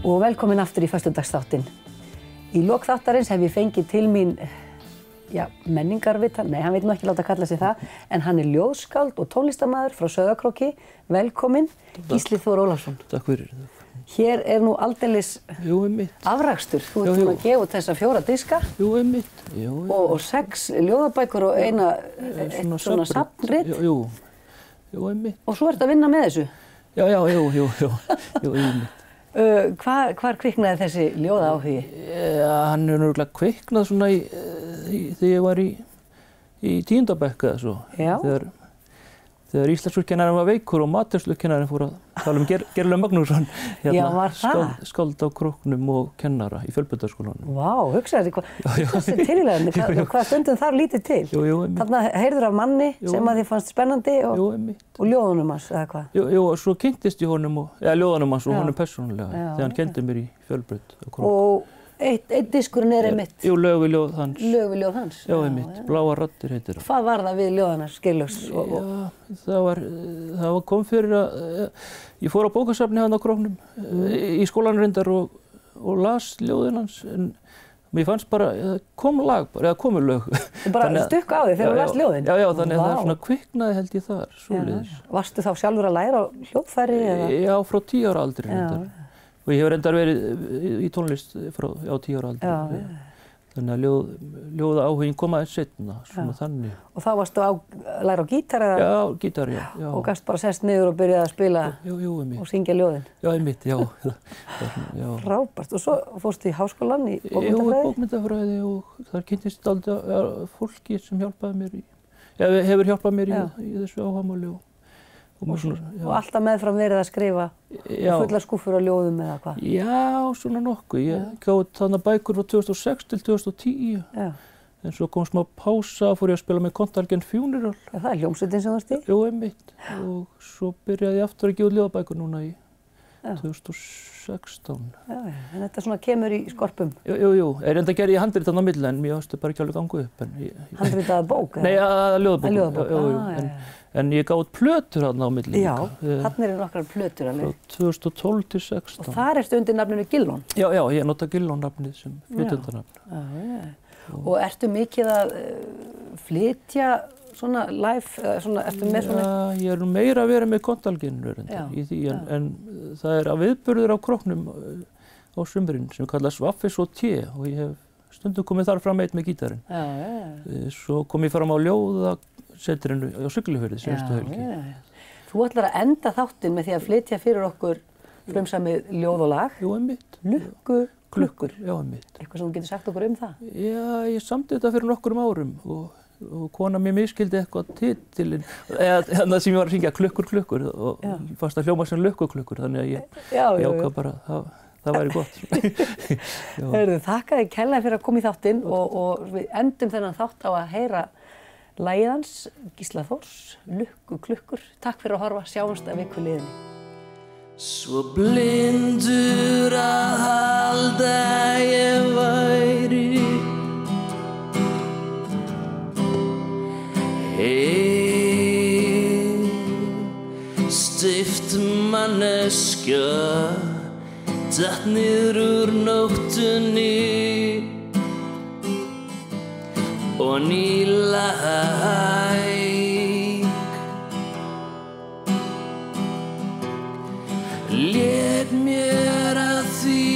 Og velkomin aftur í föstudagsþáttinn. Í lok þáttarins hef ég fengið til mín menningarvita, nei, hann veit nú ekki láta kalla sig það, en hann er ljóðskáld og tónlistarmaður frá Sauðárkróki. Velkomin, Gísli Þór Ólafsson. Takk fyrir. Hér er nú aldeilis afrakstur. Þú ert búin að gefa út þessa 4 diska. Jú, einmitt. Og 6 ljóðabækur og eitt svona safnrit. Jú, einmitt. Og svo ertu að vinna með þessu. Jú, einmitt. Hvar kviknaði þessi ljóðaáhugi? Hann er örugglega kviknað svona þegar ég var í 10. bekk eða svo. Já. Þegar íslenskukennarinn var veikur og matreiðslukennarinn fór að tala Geirlaug Magnússon, skáld á Króknum og kennara í Fjölbrautaskólanum. Vá, hugsaðu þessi tilræðinni, hvað stundum þarf lítið til? Jú, einmitt. Þarna heyrður af manni sem að þið fannst spennandi og ljóðunum hans, eða hvað? Jú, og svo kynntist ég honum, ljóðunum hans og honum persónulega, þegar hann kenndi mér í Fjölbraut á Krók. Og einn diskurinn er einmitt? Jú, Lög við ljóð hans. Lög við ljóð hans? Já, einmitt. Bláar raddir heitir það. Hvað var það við ljóð hans, Geirlaugs? Það kom fyrir að ég fór á bókasafni hann á Króknum í skólanum reyndar og las ljóðin hans, en mér fannst bara, komu lög. Þú bara stukku á þig þegar þú las ljóðin? Já, þannig að það svona kviknaði held ég þar, svoleiðis. Varstu þá sjálfur að læra á hljóðfæri? Já, frá 10 ára aldri reyndar. Og ég hef reyndar verið í tónlist frá 10 ára aldri. Þannig að ljóðaáhuginn kom aðeins seinna, svona þannig. Og þá varstu að læra á gítar eða? Já, gítar, já. Og gast bara sest niður og byrjaði að spila og syngja ljóðin? Já, einmitt, já. Frábært. Og svo fórstu í háskólann í bókmyndafræði? Já, í bókmyndafræði og þar kynntist dálítið fólki sem hjálpaði mér hefur hjálpað mér í þessu áhugamáli. Og alltaf meðfram verið að skrifa fullar skúffur á ljóðum eða hvað? Já, svona nokkuð. Ég gaf út þarna bækur frá 2006 til 2010. En svo kom smá pása, fór ég að spila með Kontalgen Funeral. Já, það er hljómsveitin sem varst í? Jú, einmitt. Og svo byrjaði ég aftur að gefa út ljóðabækur núna í 2016. Já, en þetta svona kemur í skorpum? Jú. Enda gerði ég handrit þarna á milli, en mér varstu bara ekki alveg gangu upp. Handritaða bók? Nei, að ljóðabók. En ég gaf út plötur þarna á milli. Já, þarna eru nokkrar plötur alveg. Frá 2012 til 2016. Og þar ertu undir nafninu Gillon? Já, ég nota Gillon-nafnið sem flytjendanafn. Og ertu mikið að flytja svona live, ertu með svona? Já, ég er nú meira að vera með Kontalgenur í því, en það er að viðburður á Króknum á sumrin sem kallast Vaffis og Té og ég hef stundum komið þar fram eitt með gítarinn. Svo kom ég fram á ljóðasetrinu á Siglufirði síðustu helgi. Þú ætlar að enda þáttinn með því að flytja fyrir okkur frumsamið ljóð og lag. Jú, einmitt. Lukku klukkur. Já, einmitt. Eitthvað sem þú getur sagt okkur um það? Já, ég samdi þetta fyrir nokkrum árum og kona mér miskildi eitthvað titilinn, eða sem ég var að syngja klukkur og fannst að hljóma sem lukkuklukkur, þannig að ég ákvað bara að það væri gott. Heyrðu, þakka þér kærlega fyrir að koma í þáttinn og við endum þennan þátt á að heyra lagið hans, Gísla Þórs, Lukkuklukkur. Takk fyrir að horfa, sjáumst að viku liðinni. Svo blindur að halda ég væri Stift manneskja datt niður úr nóttunni og ný læk lét mér að því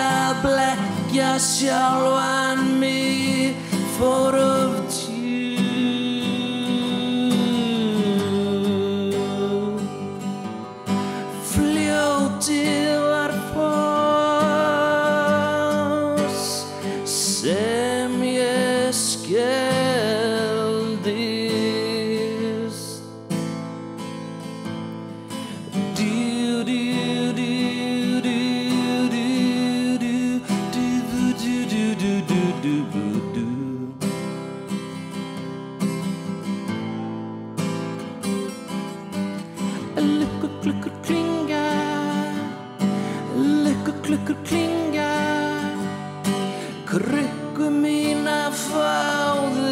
að blekkja sjálfan mig fór of Fljótið var foss sem ég skeldist Lukkuklukkur klinga Lukkuklukkur klinga Krukku mína fáðu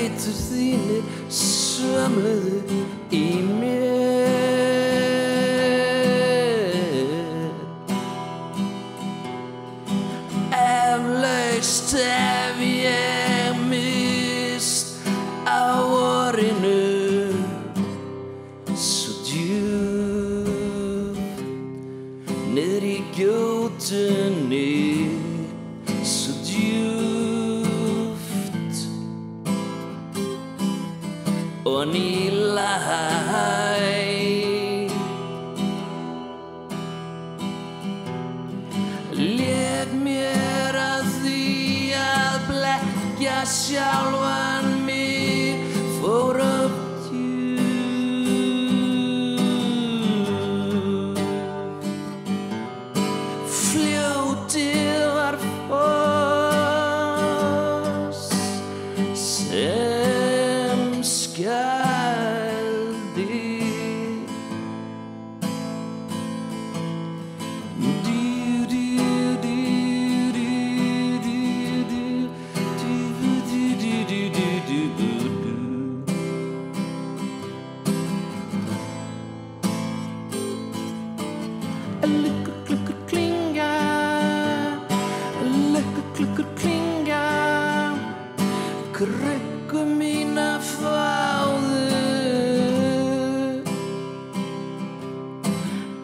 fætur þínir sömluðu í mér. Eflaust hef ég mist á vorinu svo djúpt niður í gjótunni svo djúpt og nýla lék mér að því að blekkja sjálfan mig fór upp djúp. Fljótið var foss sem skældi. Lukkur, klukkur, klinga, lukkur, klukkur, klinga, krukku mína fáðu.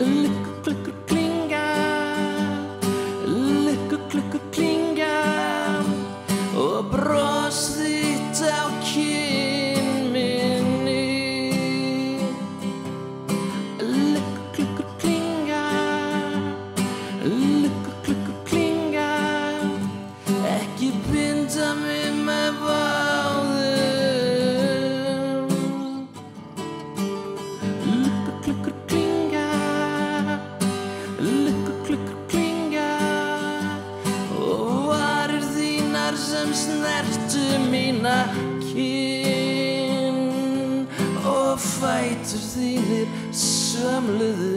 Lukkur, klukkur, klinga, lukkur, klukkur, klinga og bros þitt á kinn minni. Lukkur, klukkur, klinga, lukkur, klukkur, klinga, ekki binda mig með báðum. Lukkur, klukkur, klinga, lukkur, klukkur, klinga og varir þínar sem snertu mína kinn og fætur þínir sömluðu